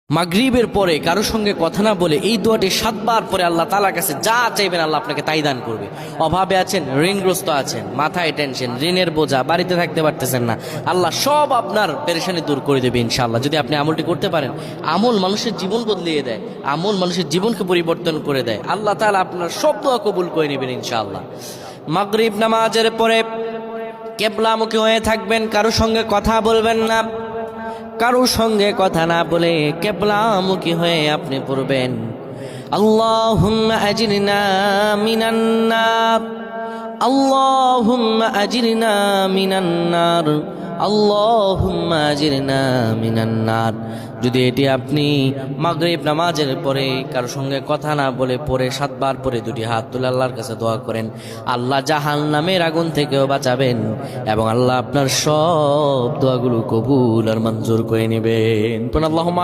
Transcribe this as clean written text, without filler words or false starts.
মাগরিবের পরে কারো সঙ্গে কথা না বলে এই দোয়াটি 7 বার পরে আল্লাহ তাআলার কাছে যা চাইবেন আল্লাহ আপনাকে তাই দান করবে। অভাবে আছেন, ঋণগ্রস্ত আছেন, মাথায় টেনশন, ঋণের বোঝা, বাড়িতে থাকতে পারতেছেন না, আল্লাহ সব আপনার পেরেশানি দূর করে দেবে ইনশাআল্লাহ। যদি আপনি আমলটি করতে পারেন, আমল মানুষের জীবন বদলিয়ে দেয়, আমল মানুষের জীবনকে পরিবর্তন করে দেয়। আল্লাহ তাআলা আপনার সব দোয়া কবুল করে নেবেন ইনশাআল্লাহ। মাগরিব নামাজের পরে কিবলামুখী হয়ে থাকবেন, কারো সঙ্গে কথা বলবেন না, কারো সঙ্গে কথা না বলে কিবলামুখী হয়ে আপনি পড়বেন আল্লাহুম্মা আজিরনা মিনান নার, আল্লাহুম্মা আজিরনা মিনান নার, আল্লাহুম্মা আজিরনা মিনান নার। যদি এটি আপনি মাগরিব নামাজের পরে কারো সঙ্গে কথা না বলে পড়ে 7 বার পরে দুটি হাত তুলে আল্লাহর কাছে দোয়া করেন, আল্লাহ জাহান্নামের আগুন থেকেও বাঁচাবেন এবং আল্লাহ আপনার সব দোয়াগুলো কবুল আর মঞ্জুর করে নেবেন। আল্লাহুম্মা